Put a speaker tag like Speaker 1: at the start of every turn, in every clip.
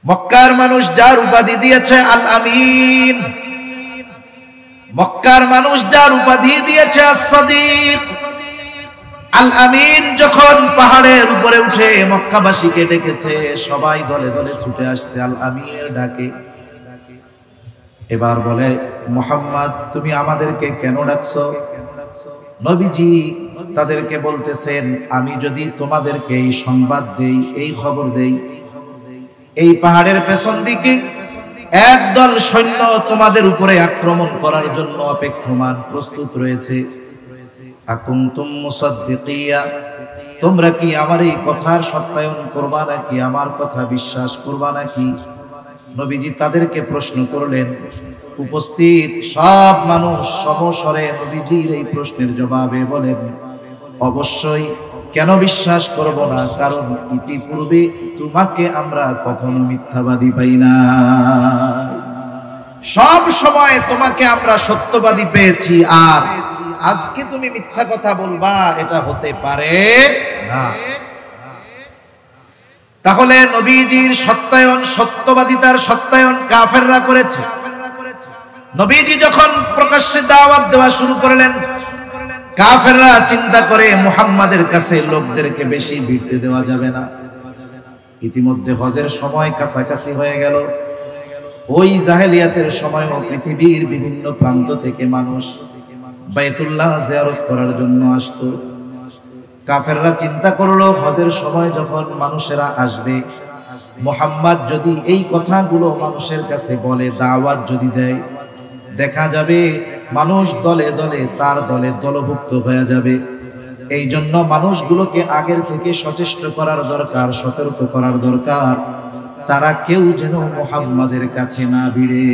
Speaker 1: মক্কার মানুষ যার উপাধি দিয়েছে আল আমিন, মক্কার মানুষ যার উপাধি দিয়েছে as-সাদিক। আল আমিন যখন পাহাড়ের উপরে উঠে মক্কাবাসীকে ডেকেছে, সবাই দলে দলে ছুটে আসছে আল আমিনের ডাকে। এবার বলে, মুহাম্মদ তুমি আমাদেরকে কেন ডাকছো? নবীজি তাদেরকে বলতেছেন, আমি যদি তোমাদেরকে এই সংবাদ দেই, এই খবর দেই, এই পাহাড়ের পেছন দিকে একদল সৈন্য তোমাদের উপরে আক্রমণ করার জন্য অপেক্ষমান, প্রস্তুত রয়েছে। আকুনতুম মুসাদ্দিকিয়া, তোমরা কি আমার এই কথার সত্যায়ন করবা নাকি, আমার কথা বিশ্বাস করবা নাকি? নবীজি তাদেরকে প্রশ্ন করলেন। উপস্থিত সব মানুষ সমস্বরে নবীজির এই প্রশ্নের জবাবে বলেন, অবশ্যই, কেন বিশ্বাস করব না? কারণ ইতিপূর্বে তোমাকে আমরা কখনো মিথ্যাবাদী পাই না, সব সময় তোমাকে আমরা সত্যবাদী পেয়েছি, আর আজকে তুমি মিথ্যা কথা বলবা, এটা হতে পারে না। তাহলে নবীজির সত্যায়ন, সত্যবাদিতার সত্যায়ন কাফেররা করেছে। নবীজি যখন প্রকাশ্যে দাওয়াত দেওয়া শুরু করলেন, কাফেররা চিন্তা করে মুহাম্মাদের কাছে লোকদেরকে বেশি ভিড়তে দেওয়া যাবে না। ইতিমধ্যে হজের সময় কাছাকাছি হয়ে গেল। ওই জাহেলিয়াতের সময়ও পৃথিবীর বিভিন্ন প্রান্ত থেকে মানুষ বাইতুল্লাহ জিয়ারত করার জন্য আসতো। কাফেররা চিন্তা করলো, হজের সময় যখন মানুষেরা আসবে, মুহাম্মদ যদি এই কথাগুলো মানুষের কাছে বলে, দাওয়াত যদি দেয়, দেখা যাবে মানুষ দলে দলে তার দলে দলভুক্ত হয়ে যাবে। এই জন্য মানুষগুলোকে আগের থেকে সচেষ্ট করার দরকার, সতর্ক করার দরকার, তারা কেউ যেন মুহাম্মাদের কাছে না ভিড়ে।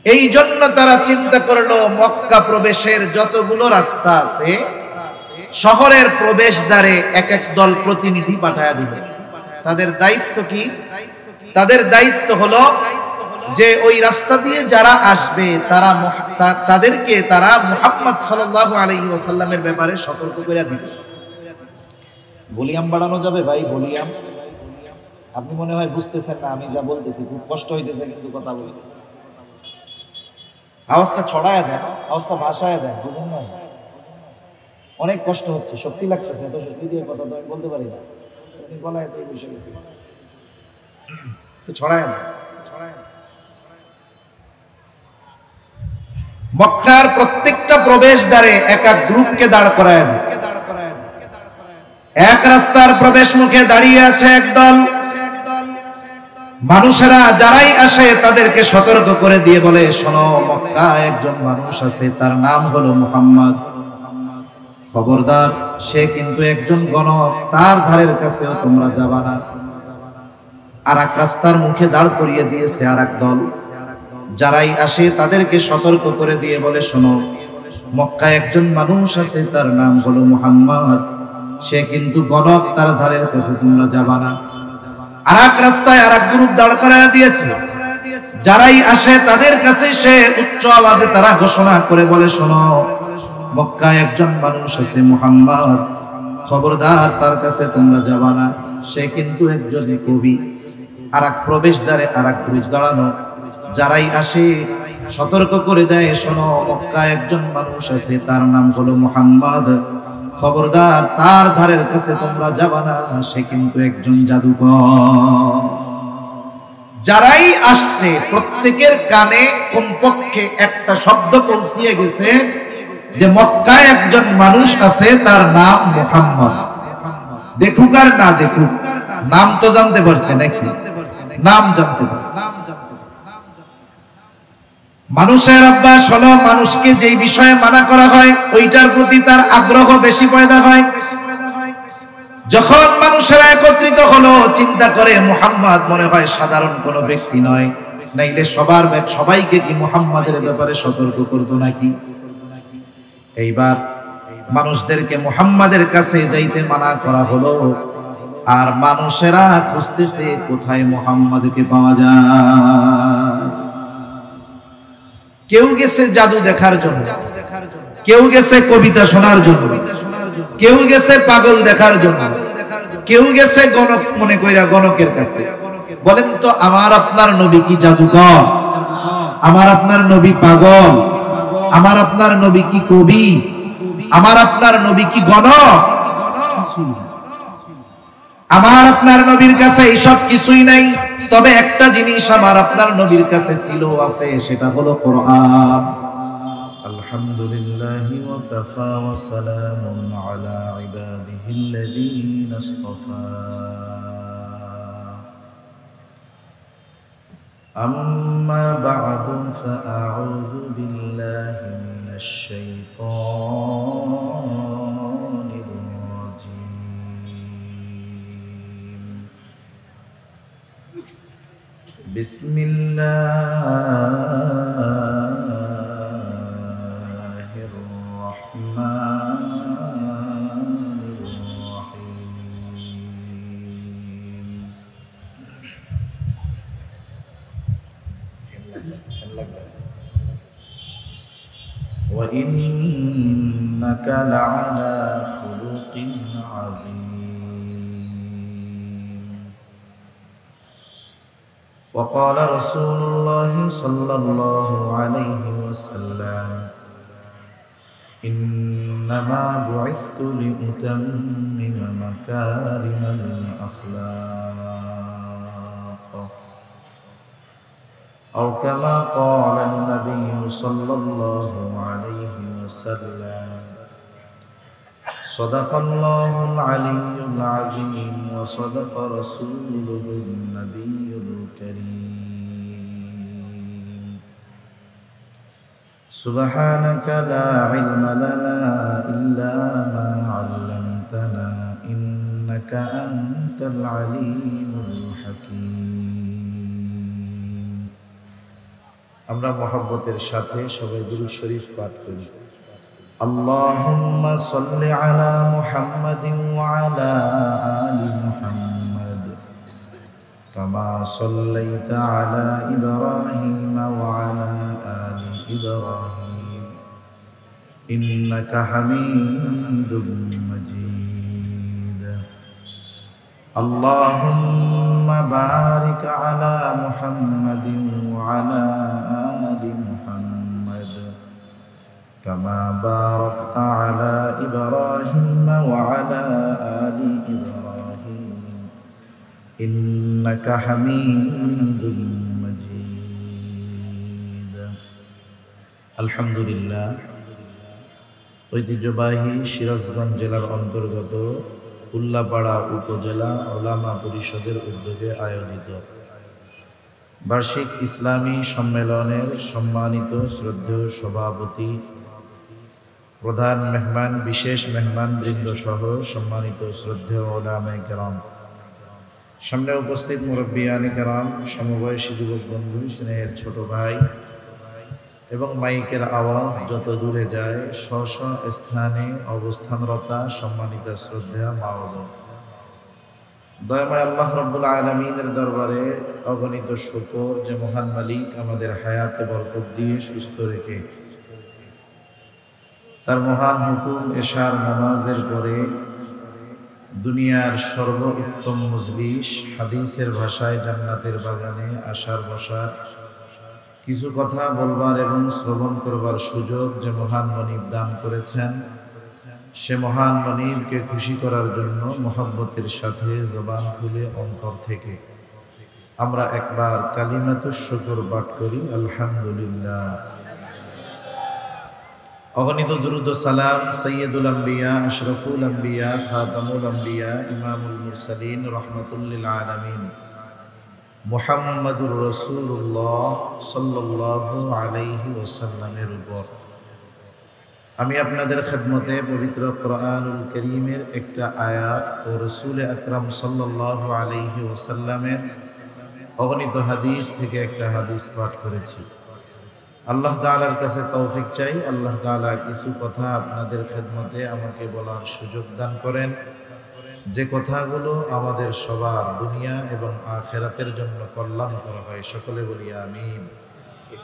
Speaker 1: এই জন্য তারা চিন্তা করলো, মক্কা প্রবেশের যতগুলো রাস্তা আছে, শহরের প্রবেশদ্বারে এক এক দল প্রতিনিধি পাঠায়া দিবে। তাদের দায়িত্ব কি? তাদের দায়িত্ব হলো যে ওই রাস্তা দিয়ে যারা আসবে তাদেরকে তারা মুহাম্মদ সাল্লাল্লাহু আলাইহি ওয়াসাল্লামের ব্যাপারে সতর্ক করে দিবে। ভলিউম বাড়ানো যাবে ভাই? ভলিউম আপনি মনে হয় বুঝতেছেন না, আমি যা বলতেছি খুব কষ্ট হইতেছে, কিন্তু কথা বলি, আওয়াজটা ছড়ায়া দেন, আওয়াজটা ভাষায় দেন, বুঝুন না? অনেক কষ্ট হচ্ছে, শক্তি লাগতেছে, এত শক্তি দিয়ে কথা তো আমি বলতে পারি না, গলায় তো বসে গেছি, ছড়ায় না। মক্কার প্রত্যেকটা প্রবেশদ্বারে এক এক গ্রুপকে দাঁড় করায় দিয়েছে। এক রাস্তার প্রবেশ মুখে দাঁড়িয়ে আছে একদল মানুষেরা, যারাই আসে তাদেরকে সতর্ক করে দিয়ে বলে, শোনো, মক্কায় একজন মানুষ আছে, তার নাম হলো মুহাম্মদ, খবরদার, সে কিন্তু একজন গণক, তার ধারের কাছেও তোমরা যাবা না। আর এক রাস্তার মুখে দাঁড় করিয়ে দিয়েছে আর এক দল, যারাই আসে তাদেরকে সতর্ক করে দিয়ে বলে, শোনো, মক্কায় একজন মানুষ আছে, তার নাম হলো মুহাম্মদ, সে কিন্তু গণক, তার ধারের কাছে তোমরা যাবা না। আর এক রাস্তায় আর এক গ্রুপ দাঁড় করায় দিয়েছে, যারাই আসে তাদের কাছে সে উচ্চ আওয়াজে তারা ঘোষণা করে বলে, শোনো, মক্কায় একজন মানুষ আছে মুহাম্মদ, খবরদার, তার কাছে তোমরা যাবা না, সে কিন্তু একজন কবি। আর এক প্রবেশদ্বারে আর এক গ্রুপ দাঁড়ানো, যারাই আসে সতর্ক করে দেয়, শোনো, মক্কায় একজন মানুষ আছে, তার নাম হলো মুহাম্মদ, খবরদার, তার ধারের কাছে তোমরা যাবা না, সে কিন্তু একজন জাদুকর। যারাই আসছে প্রত্যেকের কানে কমপক্ষে একটা শব্দ পৌঁছিয়ে গেছে যে মক্কায় একজন মানুষ আছে, তার নাম মুহাম্মদ। দেখুক আর না দেখুক, নাম তো জানতে পারছে নাকি? নাম জানতে পারছে। মানুষের অভ্যাস হলো, মানুষকে যেই বিষয়ে মানা করা হয় ওইটার প্রতি তার আগ্রহ বেশি পয়দা হয়। যখন মানুষেরা একত্রিত হলো, চিন্তা করে মুহাম্মদ মনে হয় সাধারণ কোনো ব্যক্তি নয়, নাইলে সবাইকে কি মুহাম্মাদের ব্যাপারে সতর্ক করতো নাকি? এইবার মানুষদেরকে মুহাম্মাদের কাছে যাইতে মানা করা হলো, আর মানুষেরা খুঁজতেছে কোথায় মুহাম্মাদকে পাওয়া যায়। কেউ গেছে জাদু দেখার জন্য, কেউ গেছে কবিতা শোনার জন্য, কেউ গেছে পাগল দেখার জন্য, কেউ গেছে গণক মনে কইরা গণকের কাছে। বলেন তো আমার আপনার নবী কি জাদুকর? আমার আপনার নবী পাগল? আমার আপনার নবী কি কবি? আমার আপনার নবী কি গণক? আমার আপনার নবীর কাছে এইসব কিছুই নাই। তবে একটা জিনিস আমার আপনার নবীর কাছে ছিল, আছে, সেটা হলো কোরআন। আলহামদুলিল্লাহি ওয়া কাফা ওয়া সালামুন আলা ইবাদিহিল্লাযীনা ইসতাফা। আম্মা বা'দু ফাআউযু বিল্লাহি মিনাশ শাইতানির রাজীম। বিসমিল্লাহির রহমানির রহিম। وإنك لعلى خلق عظيم. وقال رسول الله صلى الله عليه وسلم إنما بعثت لأتمم مكارم الأخلاق أو كما قال النبي صلى الله عليه وسلم. صدق الله العلي العظيم وصدق رسوله النبي الكريم. سبحانك لا علم لنا إلا ما علمتنا إنك أنت العليم الحكيم. আমরা মহব্বতের সাথে সবাই দুরূদ শরীফ পাঠ করি। আল্লাহুম্মা সাল্লি আলা মুহাম্মাদিন ওয়া আলা আলি মুহাম্মাদ কামা সাল্লাইতা আলা ইব্রাহিম ওয়া আলা আলি ইব্রাহিম ইন্নাকা হামিদুম মাজিদ। আল্লাহুম্মা বারিক আলা মুহাম্মাদিন ওয়া আলা আলি মুহাম্মাদ কামা বারাকতা আলা ইব্রাহিম ওয়া আলা আলি ইব্রাহিম ইন্নাকা হামিদুম মাজিদ। আলহামদুলিল্লাহ, ঐতিহ্যবাহী সিরাজগঞ্জ জেলার অন্তর্গত উল্লাপাড়া উপজেলা উলামা পরিষদের উদ্যোগে আয়োজিত বার্ষিক ইসলামী সম্মেলনের সম্মানিত শ্রদ্ধেয় সভাপতি, প্রধান মেহমান, বিশেষ মেহমান বৃন্দ সহ সম্মানিত শ্রদ্ধেয় উলামায়ে কেরাম, সামনে উপস্থিত মুরব্বিয়ানে কেরাম, সমবয়সী যুবক বন্ধু, স্নেহের ছোট ভাই এবং মাইকের আওয়াজ যত দূরে যায় স্ব স্ব স্থানে অবস্থানরতা সম্মানিত শ্রদ্ধেয় মা ও বোন, দয়াময় আল্লাহ রাব্বুল আলামিনের দরবারে অগণিত শুকর যে মহান মালিক আমাদের হায়াতে বরকত দিয়ে সুস্থ রেখে তার মহান হুকুম এশার নামাজের পরে দুনিয়ার সর্বোত্তম মজলিস, হাদিসের ভাষায় জান্নাতের বাগানে আসার বসার, কিছু কথা বলবার এবং শ্রবণ করবার সুযোগ যে মহান মনিব দান করেছেন, সে মহান মনিবকে খুশি করার জন্য মহব্বতের সাথে জবান খুলে অন্তর থেকে আমরা একবার কালিমাতুশ শুকর পাঠ করি। আলহামদুলিল্লাহ। অগণিত দুরূদ ও সালাম সাইয়্যিদুল আম্বিয়া, আশরাফুল আম্বিয়া, খাতামুল আম্বিয়া, ইমামুল মুরসালিন, রাহমাতুল লিল আলামিন মুহাম্মাদুর রাসূলুল্লাহ সাল্লাল্লাহু আলাইহি ওয়াসাল্লামের উপর আমি আপনাদের খেদমতে পবিত্র কোরআনুল কারীমের একটা আয়াত ও রাসূল আকরাম সাল্লাল্লাহু আলাইহি ওয়াসাল্লামের অগণিত হাদিস থেকে একটা হাদিস পাঠ করেছি। আল্লাহ তাআলার কাছে তৌফিক চাই, আল্লাহ তাআলা কিছু কথা আপনাদের খেদমতে আমাকে বলার সুযোগ দান করেন, যে কথাগুলো আমাদের সবার দুনিয়া এবং আখিরাতের জন্য কল্যাণকর হয়। সকলে বলি আমিন।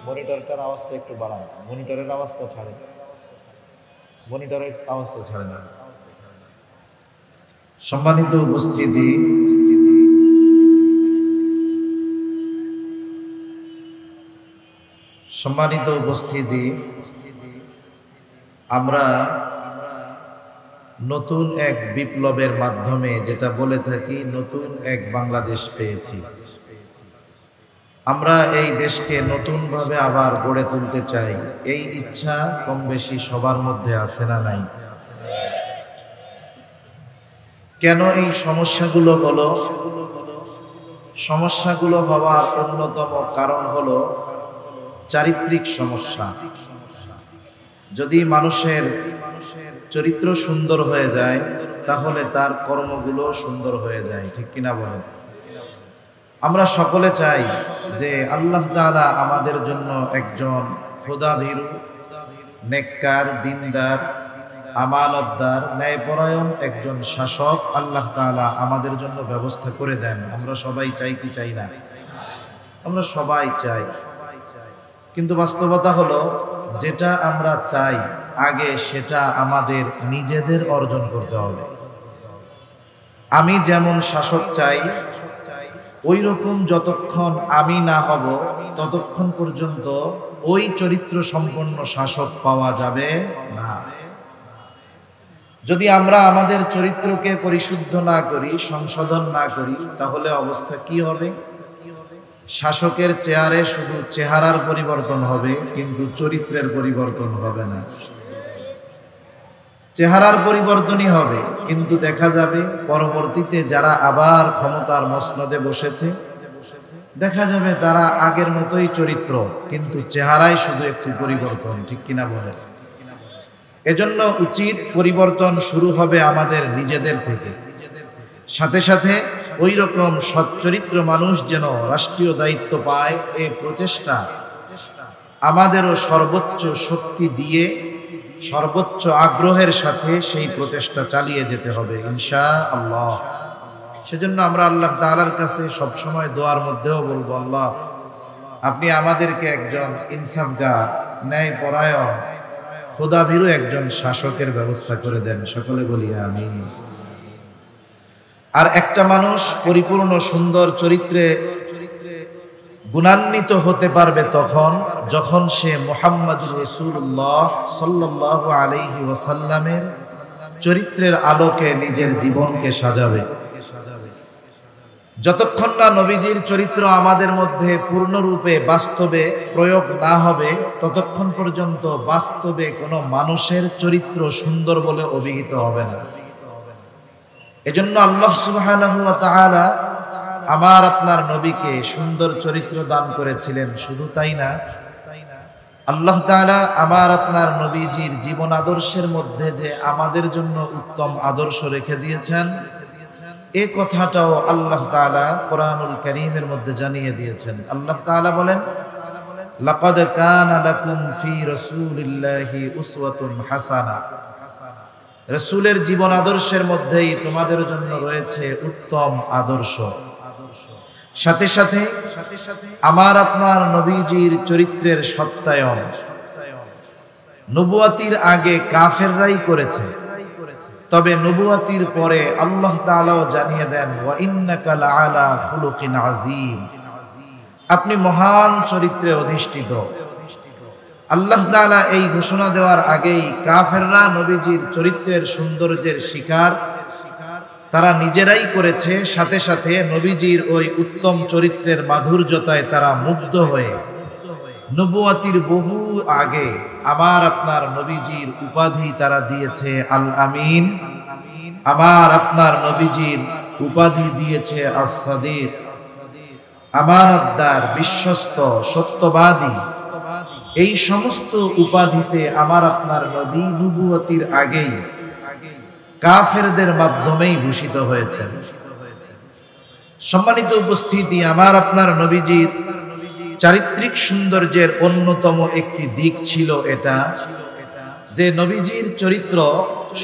Speaker 1: মনিটরটার আওয়াজটা একটু বাড়ান, মনিটরের আওয়াজটা ছাড়েন, মনিটরের আওয়াজটা ছাড়েন না। সম্মানিত উপস্থিতি, আমরা নতুন এক বিপ্লবের মাধ্যমে, যেটা বলে থাকি, নতুন এক বাংলাদেশ পেয়েছি। আমরা এই দেশকে নতুনভাবে আবার গড়ে তুলতে চাই। এই ইচ্ছা কম বেশি সবার মধ্যে আছে না নাই? কেন এই সমস্যাগুলো হলো? সমস্যাগুলো হওয়ার অন্যতম কারণ হলো চারিত্রিক সমস্যা। যদি মানুষের চরিত্র সুন্দর হয়ে যায়, তাহলে তার কর্মগুলো সুন্দর হয়ে যায়, ঠিক কিনা বলেন? আমরা সকলে চাই যে আল্লাহ তাআলা আমাদের জন্য একজন খোদাভীরু, নেককার, দিনদার, আমানতদার, ন্যায়পরায়ণ একজন শাসক আল্লাহ তাআলা আমাদের জন্য ব্যবস্থা করে দেন। আমরা সবাই চাই কি চাই না? আমরা সবাই চাই। কিন্তু বাস্তবতা হলো, যেটা আমরা চাই আগে সেটা আমাদের নিজেদের অর্জন করতে হবে। আমি যেমন শাসক চাই, ওই রকম যতক্ষণ আমি না হব ততক্ষণ পর্যন্ত ওই চরিত্র সম্পন্ন শাসক পাওয়া যাবে না। যদি আমরা আমাদের চরিত্রকে পরিশুদ্ধ না করি, সংশোধন না করি, তাহলে অবস্থা কি হবে? শাসকের চেয়ারে শুধু চেহারার পরিবর্তন হবে, কিন্তু চরিত্রের পরিবর্তন হবে না। চেহারার পরিবর্তনই হবে, কিন্তু দেখা যাবে পরবর্তীতে যারা আবার ক্ষমতার মসনদে বসেছে, দেখা যাবে তারা আগের মতোই চরিত্র, কিন্তু চেহারায় শুধু একটু পরিবর্তন, ঠিক কিনা বলে? এজন্য উচিত পরিবর্তন শুরু হবে আমাদের নিজেদের থেকে। সাথে সাথে ওই রকম সচ্চরিত্র মানুষ যেন রাষ্ট্রীয় দায়িত্ব পায়, এই প্রচেষ্টা আমাদেরও সর্বোচ্চ শক্তি দিয়ে, সর্বোচ্চ আগ্রহের সাথে সেই প্রচেষ্টা চালিয়ে যেতে হবে ইনশাআল্লাহ। সেজন্য আমরা আল্লাহ তাআলার কাছে সবসময় দোয়ার মধ্যেও বলবো, আল্লাহ আপনি আমাদেরকে একজন ইনসাফগার, ন্যায়পরায়ণ, খোদাভীরু একজন শাসকের ব্যবস্থা করে দেন। সকলে বলি আমিন। আর একটা মানুষ পরিপূর্ণ সুন্দর চরিত্রে গুণান্বিত হতে পারবে তখন, যখন সে মুহাম্মদুর রাসূলুল্লাহ সাল্লাল্লাহু আলাইহি ওয়াসাল্লামের চরিত্রের আলোকে নিজের জীবনকে সাজাবে। যতক্ষণ না নবীজির চরিত্র আমাদের মধ্যে পূর্ণরূপে বাস্তবে প্রয়োগ না হবে, ততক্ষণ পর্যন্ত বাস্তবে কোনো মানুষের চরিত্র সুন্দর বলে অভিহিত হবে না। এজন্য আল্লাহ সুবহানাহু ওয়া তাআলা আমার আপনার নবীকে সুন্দর চরিত্র দান করেছিলেন। শুধু তাই না, আল্লাহ তাআলা আমার আপনার নবীজির জীবন আদর্শের মধ্যে যে আমাদের জন্য উত্তম আদর্শ রেখে দিয়েছেন, এই কথাটাও আল্লাহ তাআলা কোরআনুল কারীমের মধ্যে জানিয়ে দিয়েছেন। আল্লাহ তাআলা বলেন, লাকাদ কানা লাকুম ফি রাসূলিল্লাহি উসওয়াতুন হাসানাহ। রাসূলের জীবন আদর্শের মধ্যেই তোমাদের জন্য রয়েছে উত্তম আদর্শ। সাথে সাথে আমার আপনার নবীজির চরিত্রের সত্যায়ন নবুয়াতির আগে কাফেররাই করেছে, তবে নবুয়াতির পরে আল্লাহ তাআলাও জানিয়ে দেন, ওয়া ইন্নাকা লাআলা খুলুকিন আযীম, আপনি মহান চরিত্রে অধিষ্ঠিত। আল্লাহ তাআলা এই ঘোষণা দেওয়ার আগেই কাফেররা নবীজির চরিত্রের সৌন্দর্যের শিকার তারা নিজেরাই করেছে। সাথে সাথে নবীজির ওই উত্তম চরিত্রের মাধুর্যতায় তারা মুগ্ধ হয়ে নবুয়াতির বহু আগে আমার আপনার নবীজির উপাধি তারা দিয়েছে আল আমিন, আমার আপনার নবীজির উপাধি দিয়েছে আস-সাদিক, আমানতদার, বিশ্বস্ত, সত্যবাদী। এই সমস্ত উপাধিতে আমার আপনার নবী নবুয়তির আগেই কাফেরদের মাধ্যমেই ভূষিত হয়েছেন। সম্মানিত উপস্থিতি, আমার আপনার নবীজির চারিত্রিক সৌন্দর্যের অন্যতম একটি দিক ছিল এটা, যে নবীজির চরিত্র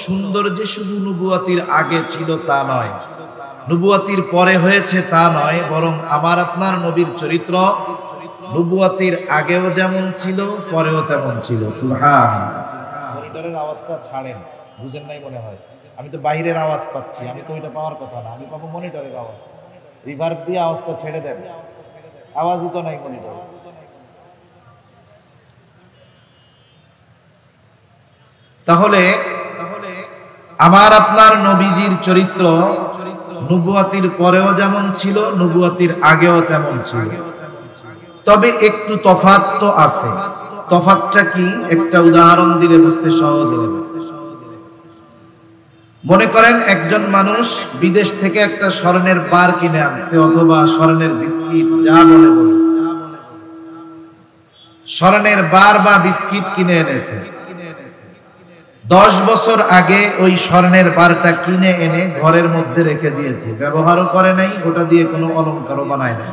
Speaker 1: সৌন্দর্যে শুধু নবুয়তির আগে ছিল তা নয়, নবুয়তির পরে হয়েছে তা নয়, বরং আমার আপনার নবীর চরিত্র নবুয়তির আগেও যেমন ছিল, পরেও তেমন ছিল। সুবহানাল্লাহ। মনিটরের আওয়াজটা ছাড়েন, বুঝেন নাই মনে হয়। আমি তো বাইরের আওয়াজ পাচ্ছি, আমি তো ওইটা পাওয়ার কথা না, আমি পাবো মনিটরের আওয়াজ। রিভার্ব দিয়ে আওয়াজটা ছেড়ে দেন, আওয়াজই তো নাই মনিটরে। তাহলে আমার আপনার নবীজির চরিত্র নবুয়াতির পরেও যেমন ছিল, নবুয়াতির আগেও তেমন ছিল। তবে একটু তফাৎ তো আছে। তফাৎটা কি? একটা উদাহরণ দিলে বুঝতে সহজ হবে। মনে করেন একজন মানুষ বিদেশ থেকে একটা স্বর্ণের বার কিনে আনছে, অথবা স্বর্ণের বিস্কিট, যা বলে বলে স্বর্ণের বার বা বিস্কিট কিনে এনেছে। 10 বছর আগে ওই স্বর্ণের বারটা কিনে এনে ঘরের মধ্যে রেখে দিয়েছে, ব্যবহারও করে নাই, ওটা দিয়ে কোনো অলংকারও বানায় নাই।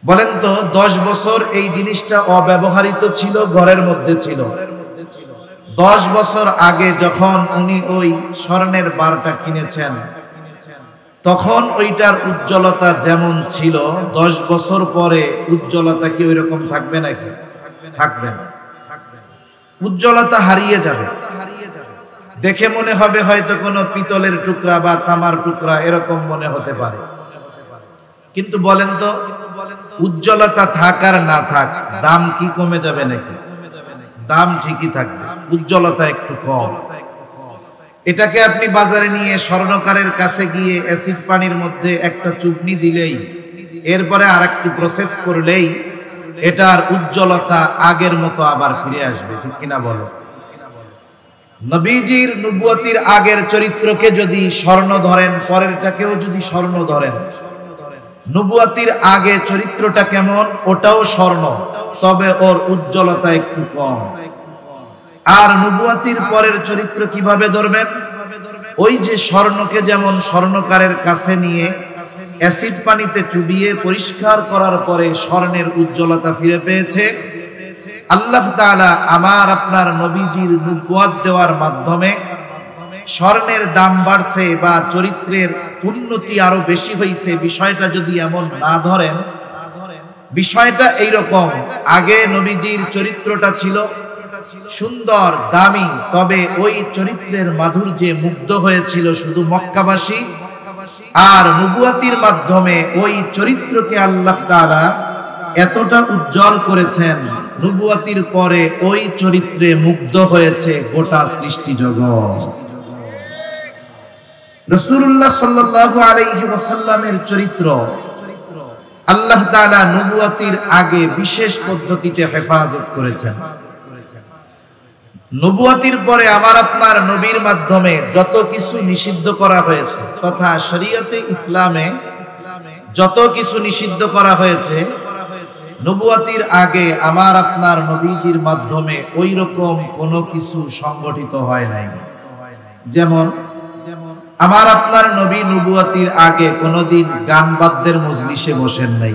Speaker 1: বলেন তো 10 বছর এই জিনিসটা অব্যবহৃত ছিল, ঘরের মধ্যে ছিল। 10 বছর আগে যখন উনি ওই স্বর্ণের বারটা কিনেছেন, তখন ওইটার উজ্জ্বলতা যেমন ছিল, 10 বছর পরে উজ্জ্বলতা কি ওই রকম থাকবে নাকি? থাকবে না, উজ্জ্বলতা হারিয়ে যাবে। দেখে মনে হবে হয়তো কোনো পিতলের টুকরা বা তামার টুকরা, এরকম মনে হতে পারে। কিন্তু বলেন তো, উজ্জ্বলতা থাক আর না থাক, দাম কি কমে যাবে নাকি? দাম ঠিকই থাকবে, উজ্জ্বলতা একটু কম। এটাকে আপনি বাজারে নিয়ে স্বর্ণকারের কাছে গিয়ে অ্যাসিড পানির মধ্যে একটা চুবনি দিলেই, এরপরে আর একটু প্রসেস করলেই এটার উজ্জ্বলতা আগের মতো আবার ফিরে আসবে, ঠিক কিনা বলো? নবীজির নবুয়তির আগের চরিত্রকে যদি স্বর্ণ ধরেন, পরেরটাকেও যদি স্বর্ণ ধরেন, নবুয়তির আগে চরিত্রটা কেমন, ওটাও স্বর্ণ, তবে ওর উজ্জ্বলতা একটু কম। আর নবুয়তির পরের চরিত্র কিভাবে ধরবেন? ওই যে স্বর্ণকে যেমন স্বর্ণকারের কাছে নিয়ে অ্যাসিড পানিতে চুবিয়ে পরিষ্কার করার পরে স্বর্ণের উজ্জ্বলতা ফিরে পেয়েছে, আল্লাহ তাআলা আমার আপনার নবীজির নবুয়ত দেওয়ার মাধ্যমে স্বর্ণের দাম বাড়ছে বা চরিত্রের উন্নতি আরো বেশি হয়েছে। বিষয়টা যদি এমন না ধরেন, বিষয়টা এইরকম, আগে নবীজির চরিত্রটা ছিল সুন্দর, দামি, তবে ওই চরিত্রের মাধুর্যে মুগ্ধ হয়েছিল শুধু মক্কাবাসী। আর নবুয়তির মাধ্যমে ওই চরিত্রকে আল্লাহ তাআলা এতটা উজ্জ্বল করেছেন, নবুয়তির পরে ওই চরিত্রে মুগ্ধ হয়েছে গোটা সৃষ্টি জগৎ। রাসূলুল্লাহ সাল্লাল্লাহু আলাইহি ওয়াসাল্লামের চরিত্র আল্লাহ তাআলা নবুয়তির আগে বিশেষ পদ্ধতিতে হেফাজত করেছেন। নবুয়তির পরে আমার আপনার নবীর মাধ্যমে যত কিছু নিষিদ্ধ করা হয়েছে, তথা শরীয়তে ইসলামে যত কিছু নিষিদ্ধ করা হয়েছে, নবুয়তির আগে আমার আপনার নবীজির মাধ্যমে ওই রকম কোনো কিছু সংগঠিত হয় নাই। যেমন আমার আপনার নবী নবুয়তির আগে কোনোদিন গান বাদ্যের মজলিসে বসেন নাই।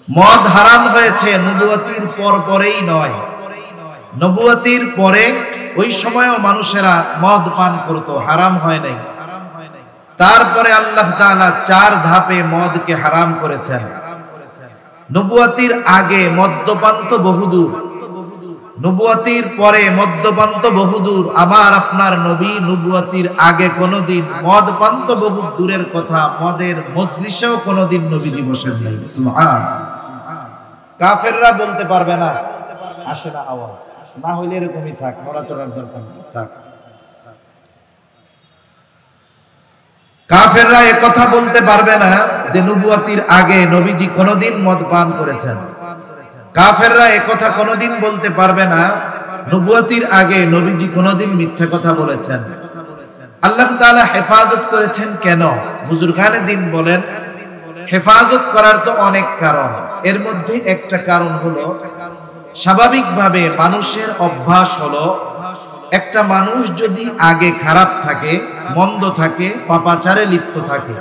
Speaker 1: মদ হারাম হয়েছে নবুয়তির পরেই নয়, নবুয়তির পরে ওই সময়ও মানুষেরা মদ পান করত, হারাম হয় নাই। তারপরে আল্লাহ তাআলা 4 ধাপে মদকে হারাম করেছেন। নবুয়তির আগে মদ্যপান তো বহুদূর, নবুয়তির পরে মদ্যপান তো বহুদূর। আমার আপনার নবী নবুয়তির আগে কোনোদিন মদ পান তো বহু দূরের কথা, মদের মজলিসেও কোনোদিন নবীজি বসেন নাই। সুবহান। কাফেররা বলতে পারবে না, আসে না আওয়াজ, না হইলে এরকমই থাক, নড়াচড়ার দরকার থাক। কাফেররা একথা বলতে পারবে না যে নবুয়তির আগে নবীজি কোনোদিন মদ পান করেছেন। কাফেররা একথা কোনোদিন বলতে পারবে না নবুয়তির আগে নবীজি কোনোদিন মিথ্যা কথা বলেছেন। আল্লাহ তাআলা হেফাজত করেছেন কেন? বুজুর্গানে দিন বলেন, হেফাজত করার তো অনেক কারণ, এর মধ্যে একটা কারণ হলো স্বাভাবিকভাবে মানুষের অভ্যাস হলো, একটা মানুষ যদি আগে খারাপ থাকে, মন্দ থাকে, পাপাচারে লিপ্ত থাকে,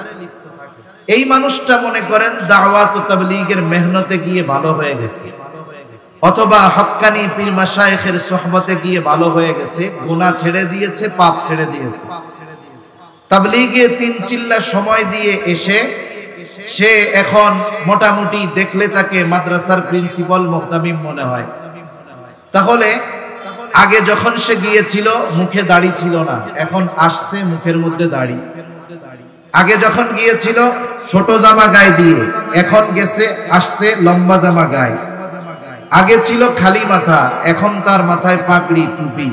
Speaker 1: এই মানুষটা মনে করেন দাওয়াত ও তাবলীগের মেহনতে গিয়ে ভালো হয়ে গেছে, অথবা হক্কানি পীর মাশায়েখের সোহবতে গিয়ে ভালো হয়ে গেছে, গুনাহ ছেড়ে দিয়েছে, পাপ ছেড়ে দিয়েছে, তাবলীগে 3 চিল্লা সময় দিয়ে এসে সে এখন মোটামুটি দেখলে তাকে মাদ্রাসার প্রিন্সিপাল মুহতামিম মনে হয়। তাহলে আগে যখন সে গিয়েছিল মুখে দাড়ি ছিল না, এখন আসছে মুখের মধ্যে দাড়ি। আগে যখন গিয়েছিল ছোট জামা গায়ে দিয়ে, এখন গেছে আসছে লম্বা জামা গায়ে। আগে ছিল খালি মাথা, এখন তার মাথায় পাগড়ি টুপি।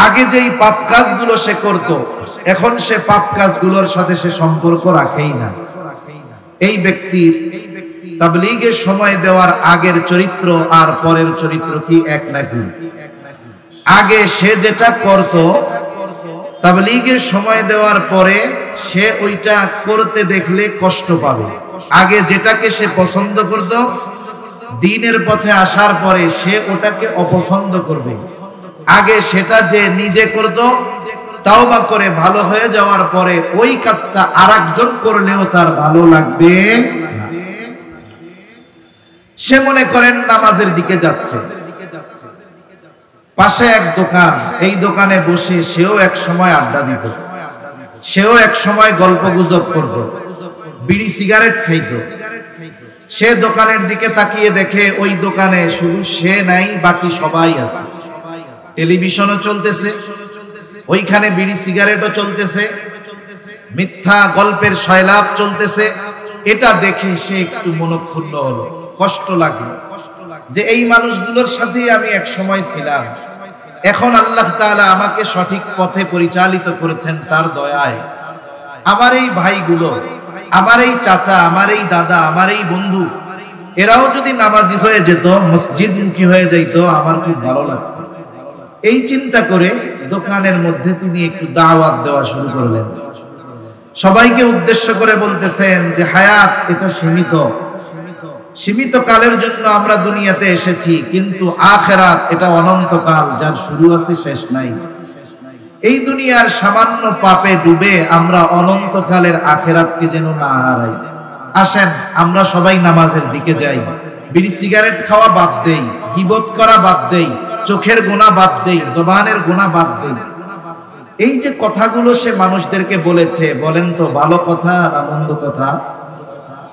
Speaker 1: আগে যেই পাপ কাজগুলো সে করত, এখন সে পাপ কাজগুলোর সাথে সে সম্পর্ক রাখেই না। এই ব্যক্তির তাবলীগের সময় দেওয়ার আগের চরিত্র আর পরের চরিত্র কি এক নাকি? আগে সে যেটা করত, তাবলীগের সময় দেওয়ার পরে সে ওইটা করতে দেখলে কষ্ট পাবে। আগে যেটাকে সে পছন্দ করত, দ্বীনের পথে আসার পরে সে ওটাকে অপছন্দ করবে। আগে সেটা যে নিজে করত, তাওবা করে ভালো হয়ে যাওয়ার পরে ওই কাজটা আরেকজন করলেও তার ভালো লাগবে না। সে মনে করেন নামাজের দিকে যাচ্ছে, পাশে এক দোকান, এই দোকানে বসে সেও এক সময় আড্ডা দিত, সেও এক সময় গল্প গুজব করত, বিড়ি সিগারেট খাইত। সে দোকানের দিকে তাকিয়ে দেখে ওই দোকানে শুধু সে নাই, বাকি সবাই আছে। টেলিভিশনও চলতেছে, ওইখানে বিড়ি সিগারেটও চলতেছে, মিথ্যা গল্পের সয়লাভ চলতেছে। এটা দেখে সে একটু মনক্ষুণ্ণ হলো, কষ্ট লাগলো যে এই মানুষগুলোর সাথে আমি এক সময় ছিলাম, এখন আল্লাহ তাআলা আমাকে সঠিক পথে পরিচালিত করেছেন তার দয়ায়। আমার এই ভাইগুলো, আমার এই চাচা, আমার এই দাদা, আমার এই বন্ধু, এরাও যদি নামাজি হয়ে যেত, মসজিদমুখী হয়ে যেত, আমার খুব ভালো লাগতো। এই চিন্তা করে দোকানের মধ্যে তিনি একটু দাওয়াত দেওয়া শুরু করলেন। সবাইকে উদ্দেশ্য করে বলতেছেন যে হায়াত এটা সীমিত, সীমিত কালের জন্য আমরা দুনিয়াতে এসেছি, কিন্তু আখিরাত এটা অনন্তকাল, যার শুরু আছে শেষ নাই। এই দুনিয়ার সামান্য পাপে ডুবে আমরা অনন্তকালের আখিরাতকে যেন না হারাই। আসেন আমরা সবাই নামাজের দিকে যাই, বিড়ি সিগারেট খাওয়া বাদ দেই, গীবত করা বাদ দেই, চোখের গুনাহ বাদ দেই, জবানের গুনাহ বাদ দেই। এই যে কথাগুলো সে মানুষদেরকে বলেছে, বলেন তো ভালো কথা না মন্দ কথা?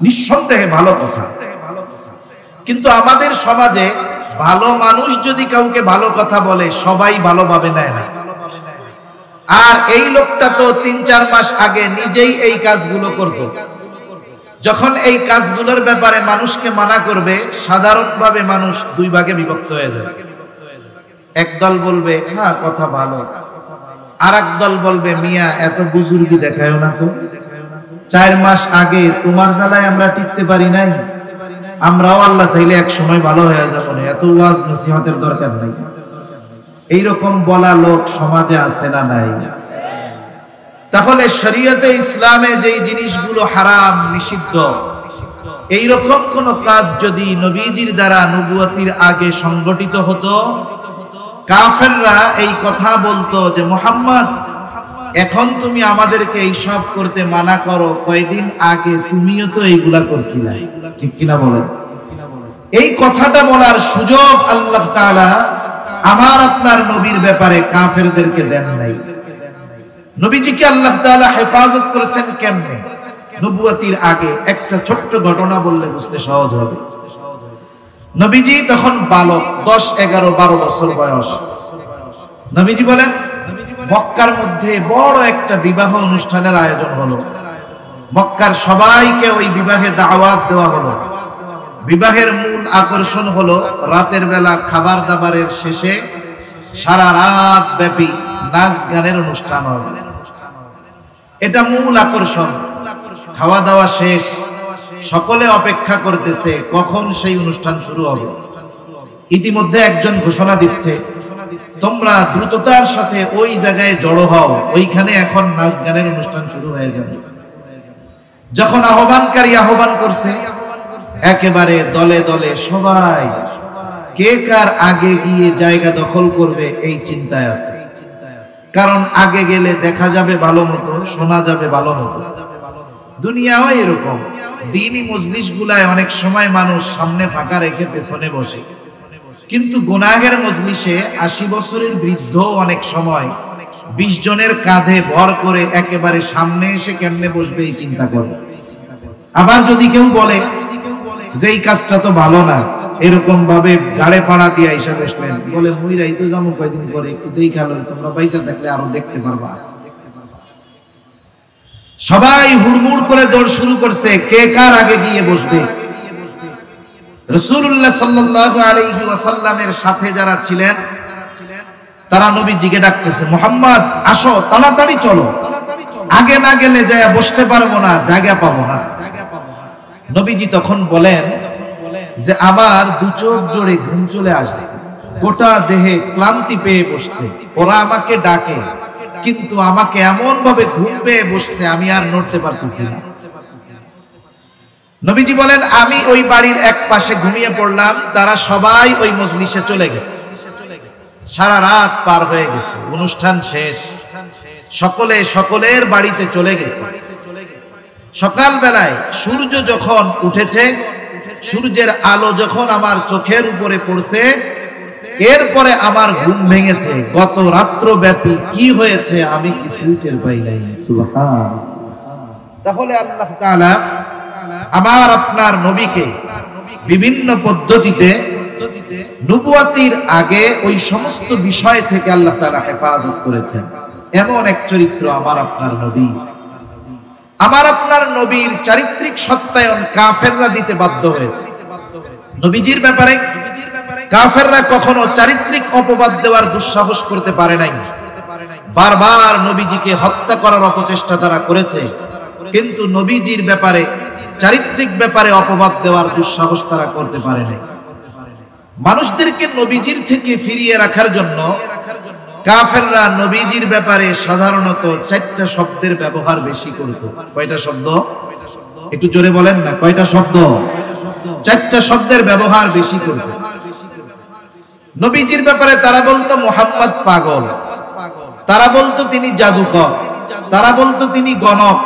Speaker 1: নিঃসন্দেহে ভালো কথা। কিন্তু আমাদের সমাজে ভালো মানুষ যদি কাউকে ভালো কথা বলে, সবাই ভালোভাবে নেয় না। আর এই লোকটা তো ৩-৪ মাস আগে নিজেই এই কাজগুলো করত। যখন এই কাজগুলোর ব্যাপারে মানুষকে মানা করবে, সাধারণভাবে মানুষ দুই ভাগে বিভক্ত হয়ে যাবে। একদল বলবে হ্যাঁ কথা ভালো, আর একদল বলবে মিয়া এত বুজুর্গি দেখায়ও না তো, ৪ মাস আগে তোমার জ্বালায় আমরা টিকতে পারি নাই, আমরাও আল্লাহ চাইলে এক সময় ভালো হয়ে যাবো না, এত ওয়াজ নসিহতের দরকার নেই। এইরকম বলা লোক সমাজে আছে না নাই? তাহলে শরীয়তে ইসলামে যেই জিনিসগুলো হারাম নিষিদ্ধ, এইরকম কোন কাজ যদি নবীজির দ্বারা নবুয়তির আগে সংগঠিত হতো, কাফেররা এই কথা বলতো যে মুহাম্মদ এখন তুমি আমাদেরকে এই সব করতে মানা করো, কয়দিন আগে তুমিও তো এইগুলা করছিলে, ঠিক কিনা বলেন? এই কথাটা বলার সুযোগ আল্লাহ তাআলা আমার আপনার নবীর ব্যাপারে কাফেরদেরকে দেন নাই। নবীজিকে আল্লাহ তাআলা হেফাজত করেছেন কেমনে? নবুয়তির আগে একটা ছোট্ট ঘটনা বললে বুঝতে সহজ হবে। নবীজি তখন বালক, 10, 11, 12 বছর বয়স। নবীজি বলেন মক্কার মধ্যে বড় একটা বিবাহ অনুষ্ঠানের আয়োজন হলো। মক্কার সবাইকে ওই বিবাহে দাওয়াত দেওয়া হলো। বিবাহের মূল আকর্ষণ হলো রাতের বেলা খাবার দাবারের শেষে সারা রাত ব্যাপী নাচ গানের অনুষ্ঠান হবে। এটা মূল আকর্ষণ। খাওয়া দাওয়া শেষ, সকলে অপেক্ষা করতেছে কখন সেই অনুষ্ঠান শুরু হবে। ইতিমধ্যে একজন ঘোষণা দিচ্ছে তোমরা দ্রুততার সাথে ওই জায়গায় জড়ো হও, ওইখানে এখন নাচ গানের অনুষ্ঠান শুরু হয়ে যাবে। যখন আহ্বানকারী আহ্বান করছে, একেবারে দলে দলে সবাই কে কার আগে গিয়ে জায়গা দখল করবে এই চিন্তায় আছে। কারণ আগে গেলে দেখা যাবে ভালো মতো, শোনা যাবে ভালো মতো। দুনিয়াও এরকম। দ্বীনি মজলিস গুলায় অনেক সময় মানুষ সামনে ফাঁকা রেখে পেছনে বসে, কিন্তু গুনাহের মজলিসে 80 বছরের বৃদ্ধ অনেক সময় 20 জনের কাঁধে ভর করে একেবারে সামনে এসে কেমনে বসবে এই চিন্তা করে। আবার যদি কেউ বলে যে এই কাজটা তো ভালো না, এরকম ভাবে গাড়ে পাড়া দিয়ে এসে বসলেন, বলে মুইরাই তো যাবো কয়দিন পরে, একটু দেখালো, তোমরা পয়সা থাকলে আরো দেখতে পারবা। সবাই হুড়মুড় করে দৌড় শুরু করছে, কে কার আগে গিয়ে বসবে। রাসূলুল্লাহ সাল্লাল্লাহু আলাইহি ওয়াসাল্লামের সাথে যারা ছিলেন তারা নবীজিকে ডাকতেছে, মুহাম্মদ আসো, তাড়াতাড়ি চলো, আগে না গেলে যায় বসতে পারবো না, জায়গা পাবো না। নবীজি তখন বলেন যে আমার দু চোখ জোরে ঘুম চলে আসছে, গোটা দেহে ক্লান্তি পেয়ে বসছে, ওরা আমাকে ডাকে কিন্তু আমাকে এমন ভাবে ঘুম পেয়ে বসছে আমি আর নড়তে পারতেছি না। নবীজি বলেন আমি ওই বাড়ির এক পাশে ঘুমিয়ে পড়লাম, তারা সবাই ওই মজলিসে চলে গেছে। সারা রাত পার হয়ে গেছে, অনুষ্ঠান শেষ, সকলে সকলের বাড়িতে চলে গেছে। সকাল বেলায় সূর্য যখন উঠেছে, সূর্যের আলো যখন আমার চোখের উপরে পড়ছে, এরপরে আমার ঘুম ভেঙেছে। গত রাত্র ব্যাপী কি হয়েছে আমি কিছুই টের পাই নাই। সুবহান। তাহলে আল্লাহ তাআলা আমার আপনার নবীকে বিভিন্ন পদ্ধতিতে নবুয়তির আগে ওই সমস্ত বিষয় থেকে আল্লাহ তাআলা হেফাজত করেছেন। এমন এক চরিত্র আমার আপনার নবী। আমার আপনার নবীর চারিত্রিক সত্যায়ন কাফেররা দিতে বাধ্য হয়েছে। নবীজির ব্যাপারে কাফেররা কখনো চারিত্রিক অপবাদ দেওয়ার দুঃসাহস করতে পারে নাই। বারবার নবীজিকে হত্যা করার অপচেষ্টা তারা করেছে, কিন্তু নবীজির ব্যাপারে চারিত্রিক ব্যাপারে অপবাদ দেওয়ার দুঃসাহস তারা করতে পারে নাই। মানুষদেরকে নবীজির থেকে ফিরিয়ে রাখার জন্য কাফেররা নবীজির ব্যাপারে সাধারণত 4টা শব্দের ব্যবহার বেশি করত। কয়টা শব্দ? একটু জোরে বলেন না, কয়টা শব্দ? 4টা শব্দের ব্যবহার বেশি করত। নবীজির ব্যাপারে তারা বলতো মুহাম্মদ পাগল, তারা বলতো তিনি জাদুকর, তারা বলতো তিনি গণক,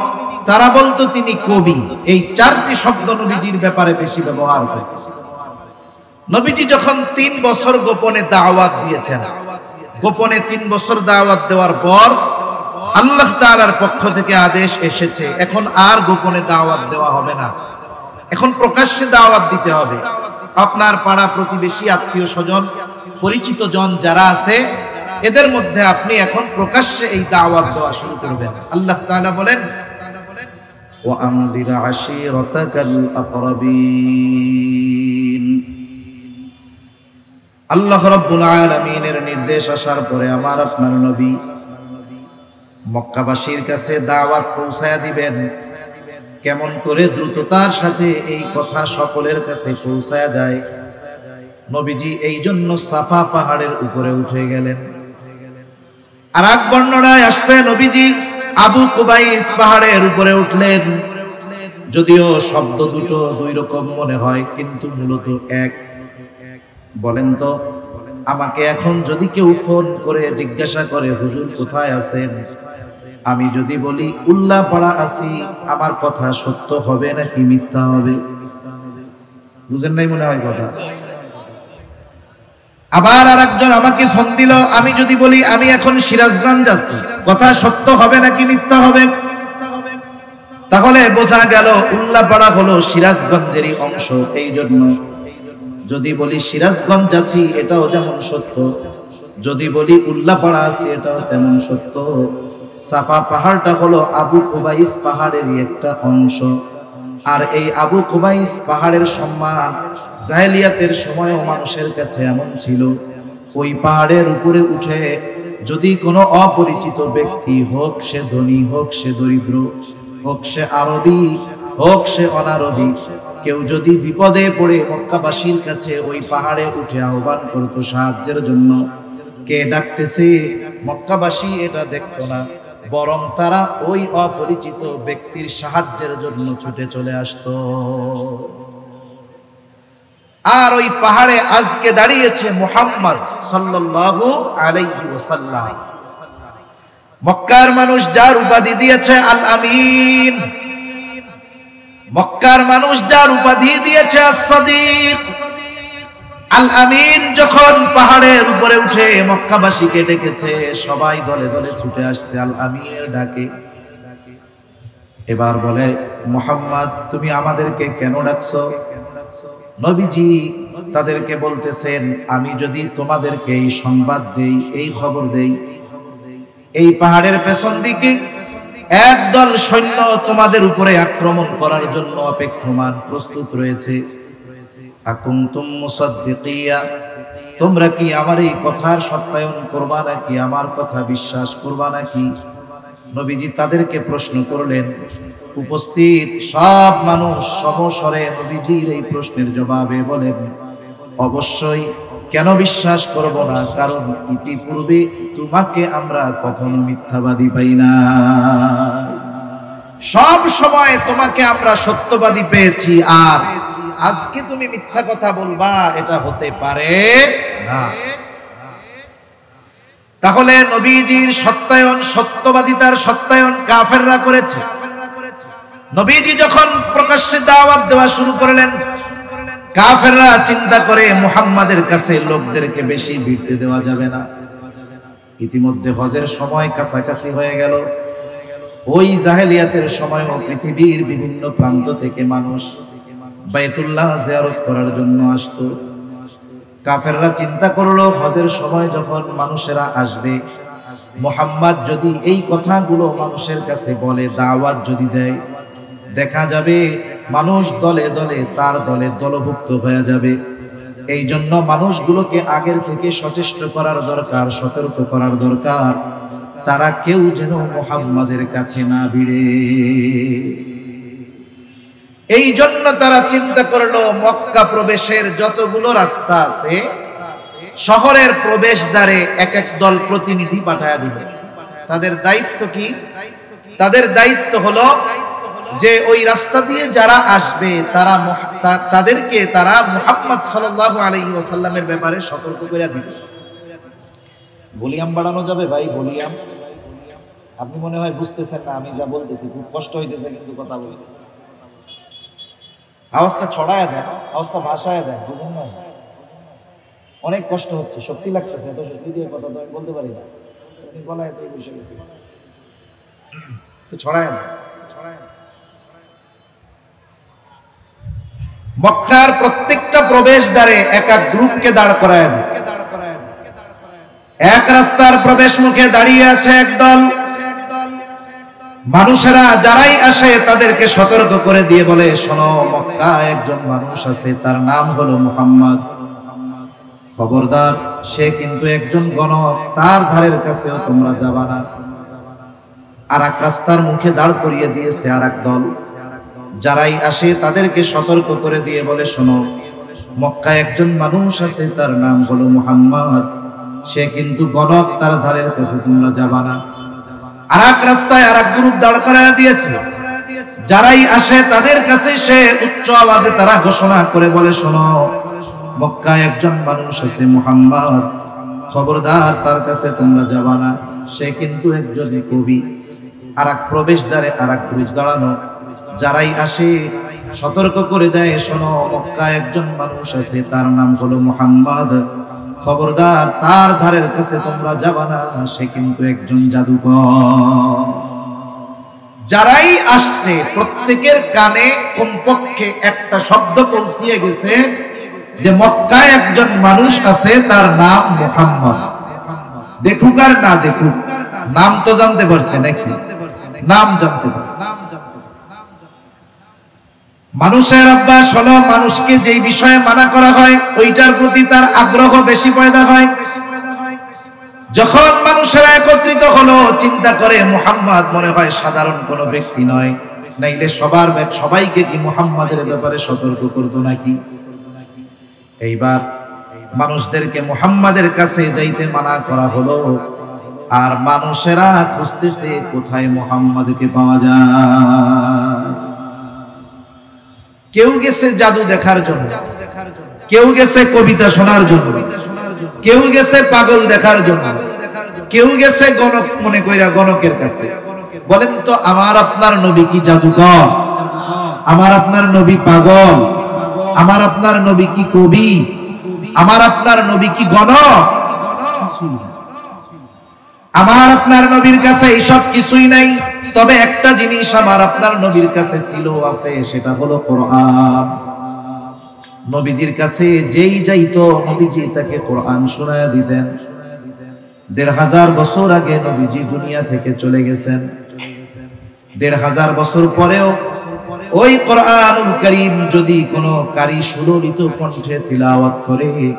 Speaker 1: তারা বলতো তিনি কবি। এই 4টি শব্দ নবীজির ব্যাপারে বেশি ব্যবহার করত। নবীজি যখন 3 বছর গোপনে দাওয়াত দিয়েছেন, গোপনে 3 বছর দাওয়াত দেওয়ার পর আল্লাহ তাআলার পক্ষ থেকে আদেশ এসেছে, এখন আর গোপনে দাওয়াত দেওয়া হবে না, এখন প্রকাশ্যে দাওয়াত দিতে হবে। আপনার পাড়া প্রতিবেশী, আত্মীয় স্বজন, পরিচিত জন যারা আছে, এদের মধ্যে আপনি এখন প্রকাশ্যে এই দাওয়াত দেওয়া শুরু করবেন। আল্লাহ তাআলা বলেন ওয়ানদির আশীরাতাকাল আকরাবিন। আল্লাহ রাব্বুল আলামিনের নির্দেশ আসার পরে আমার আপনার নবী মক্কাবাসীর কাছে দাওয়াত পৌঁছায়া দিবেন। কেমন করে দ্রুততার সাথে এই কথা সকলের কাছে পৌঁছায়া যায়, নবীজি এই জন্য সাফা পাহাড়ের উপরে উঠে গেলেন। আর এক বর্ণনায় আসছে নবীজি আবু কুবাইস পাহাড়ের উপরে উঠলেন। যদিও শব্দ দুটো 2 রকম মনে হয়, কিন্তু মূলত এক। বলেন তো, আমাকে এখন যদি কেউ ফোন করে জিজ্ঞাসা করে হুজুর কোথায় আছেন, আমি যদি বলি উল্লাপাড়া আছি, আমার কথা সত্য হবে নাকি মিথ্যা হবে? বুঝেন নাই মনে হয় কথা। আবার আরেকজন আমাকে ফোন দিল, আমি যদি বলি আমি এখন সিরাজগঞ্জ আছি, কথা সত্য হবে নাকি মিথ্যা হবে? তাহলে বোঝা গেল উল্লাপাড়া হলো সিরাজগঞ্জেরই অংশ। এই জন্য যদি বলি সিরাজগঞ্জ আছি এটাও যেমন সত্য, যদি বলি উল্লাপাড়া আছি এটাও তেমন সত্য। সাফা পাহাড়টা হলো আবু কুবাইস পাহাড়েরই একটা অংশ। আর এই আবু কুবাইস পাহাড়ের সম্মান জাহেলিয়াতের সময়ও মানুষের কাছে এমন ছিল, ওই পাহাড়ের উপরে উঠে যদি কোনো অপরিচিত ব্যক্তি, হোক সে ধনী, হোক সে দরিদ্র, হোক সে আরবি, হোক সে অনারবি, কেউ যদি বিপদে পড়ে মক্কাবাসীর কাছে ওই পাহাড়ে উঠে আহ্বান করত সাহায্যের জন্য, কে ডাকতেছে মক্কাবাসী এটা দেখতো না, বরং তারা ওই অপরিচিত ব্যক্তির সাহায্যের জন্য ছুটে চলে আসতো। আর ওই পাহাড়ে আজকে দাঁড়িয়েছে মুহাম্মদ সাল্লাল্লাহু আলাইহি ওয়াসাল্লাম। মক্কার মানুষ যার উপাধি দিয়েছে আল আমিন, মক্কার মানুষ যার উপাধি দিয়েছে আস-সাদিক। আল আমিন যখন পাহাড়ের উপরে উঠে মক্কাবাসীকে ডেকেছে, সবাই দলে দলে ছুটে আসছে আল আমিনের ডাকে। এবার বলে মুহাম্মদ তুমি আমাদেরকে কেন ডাকছো? নবীজি তাদেরকে বলতেছেন, আমি যদি তোমাদেরকে এই সংবাদ দেই, এই খবর দেই, এই পাহাড়ের পেছন দিকে একদল সৈন্য তোমাদের উপরে আক্রমণ করার জন্য অপেক্ষমান, প্রস্তুত রয়েছে। আকুনতুম মুসাদ্দিকিয়া, তোমরা কি আমার এই কথার সত্যায়ন করবা নাকি, আমার কথা বিশ্বাস করবা নাকি? নবীজি তাদেরকে প্রশ্ন করলেন। উপস্থিত সব মানুষ সমস্বরে নবীজির এই প্রশ্নের জবাবে বলেন, অবশ্যই, কেন বিশ্বাস করব না? কারণ ইতিপূর্বে তোমাকে আমরা কখনো মিথ্যাবাদী পাই না, সব সময় তোমাকে আমরা সত্যবাদী পেয়েছি, আর আজকে তুমি মিথ্যা কথা বলবা, এটা হতে পারে না। তাহলে নবীজির সত্যায়ন, সত্যবাদিতার সত্যায়ন কাফেররা করেছে। নবীজি যখন প্রকাশ্যে দাওয়াত দেওয়া শুরু করলেন, কাফেররা চিন্তা করে মুহাম্মাদের কাছে লোকদেরকে বেশি ভিড়তে দেওয়া যাবে না। ইতিমধ্যে হজের সময় কাছাকাছি হয়ে গেল। ওই জাহেলিয়াতের সময়ও পৃথিবীর বিভিন্ন প্রান্ত থেকে মানুষ বাইতুল্লাহ জিয়ারত করার জন্য আসতো। কাফেররা চিন্তা করলো, হজের সময় যখন মানুষেরা আসবে, মুহাম্মদ যদি এই কথাগুলো মানুষের কাছে বলে, দাওয়াত যদি দেয়, দেখা যাবে মানুষ দলে দলে তার দলে দলভুক্ত হয়ে যাবে। এই জন্য মানুষগুলোকে আগের থেকে সচেষ্ট করার দরকার, সতর্ক করার দরকার, তারা কেউ যেন মুহাম্মাদের কাছে না ভিড়ে। এই জন্য তারা চিন্তা করলো, মক্কা প্রবেশের যতগুলো রাস্তা আছে, শহরের প্রবেশদ্বারে এক এক দল প্রতিনিধি পাঠায়া দিবে। তাদের দায়িত্ব কি? তাদের দায়িত্ব হলো যে ওই রাস্তা দিয়ে যারা আসবে তাদেরকে তারা মুহাম্মদ সাল্লাল্লাহু আলাইহি ওয়াসাল্লামের ব্যাপারে সতর্ক করে দিবে। ভলিউম বাড়ানো যাবে ভাই? ভলিউম আপনি মনে হয় বুঝতেছেন না, আমি যা বলতেছি খুব কষ্ট হইতেছে, কিন্তু কথা বলি, আওয়াজটা ছড়ায় দেন, আওয়াজটা ভাষায় দেন, বুঝুন না? অনেক কষ্ট হচ্ছে, শক্তি লাগতেছে, এত শক্তি দিয়ে কথা তো আমি বলতে পারি না, গলায় তো বসে গেছি, ছড়ায় দেন, ছড়ায়। মক্কার প্রত্যেকটা প্রবেশদ্বারে এক এক গ্রুপকে দাঁড় করায় দিয়েছে। এক রাস্তার প্রবেশ মুখে দাঁড়িয়ে আছে একদল মানুষেরা, যারাই আসে তাদেরকে সতর্ক করে দিয়ে বলে, শোনো, মক্কায় একজন মানুষ আছে, তার নাম হলো মুহাম্মদ। খবরদার, সে কিন্তু একজন গণক, তার ধারের কাছেও তোমরা যাবা না। আর এক রাস্তার মুখে দাঁড় করিয়ে দিয়েছে আর এক দল, যারাই আসে তাদেরকে সতর্ক করে দিয়ে বলে, শোনো, মক্কায় একজন মানুষ আছে, তার নাম হলো মুহাম্মদ, সে কিন্তু গণক, তার ধারের কাছে তোমরা যাবা না। আর এক রাস্তায় আর এক গ্রুপ দাঁড় করায় দিয়েছে, যারাই আসে তাদের কাছে সে উচ্চ আওয়াজে তারা ঘোষণা করে বলে, শোনো, মক্কায় একজন মানুষ আছে মুহাম্মদ, খবরদার, তার কাছে তোমরা যাবা না, সে কিন্তু একজন কবি। আর এক প্রবেশদ্বারে আর এক গ্রুপ দাঁড়ানো, যারাই আসে সতর্ক করে দেয়, শোনো, মক্কায় একজন মানুষ আছে, তার নাম হলো মুহাম্মদ, খবরদার, তার ধারের কাছে তোমরা যাবা না, সে কিন্তু একজন জাদুকর। যারাই আসছে প্রত্যেকের কানে কমপক্ষে একটা শব্দ পৌঁছিয়ে গেছে যে মক্কায় একজন মানুষ আছে, তার নাম মুহাম্মদ। দেখুক আর না দেখুক, নাম তো জানতে পারছে নাকি? নাম জানতে পারছে। মানুষের অভ্যাস হলো, মানুষকে যেই বিষয়ে মানা করা হয় ওইটার প্রতি তার আগ্রহ বেশি পয়দা হয়। যখন মানুষেরা একত্রিত হলো, চিন্তা করে মুহাম্মদ মনে হয় সাধারণ কোনো ব্যক্তি নয়, নাইলে সবাইকে কি মুহাম্মাদের ব্যাপারে সতর্ক করতো নাকি? এইবার মানুষদেরকে মুহাম্মাদের কাছে যাইতে মানা করা হলো, আর মানুষেরা খুঁজতেছে কোথায় মুহাম্মাদকে পাওয়া যায়। কেউ গেছে জাদু দেখার জন্য, কেউ গেছে কবিতা শোনার জন্য, কেউ গেছে পাগল দেখার জন্য, কেউ গেছে গণক মনে কইরা গণকের কাছে। বলেন তো, আমার আপনার নবী কি জাদুকর? আমার আপনার নবী পাগল? আমার আপনার নবী কি কবি? আমার আপনার নবী কি গণক? আমার আপনার নবীর কাছে এইসব কিছুই নাই। তবে একটা জিনিস আমার আপনার নবীর কাছে ছিল, আছে, সেটা হলো কোরআন। নবীজির কাছে যেই যাইতো নবীজি তাকে কোরআন শোনায়া দিতেন। ১৫০০ বছর আগে নবীজি দুনিয়া থেকে চলে গেছেন। ১৫০০ বছর পরেও ওই কোরআনুল কারীম যদি কোনো কারি সুললিত কণ্ঠে তিলাওয়াত করে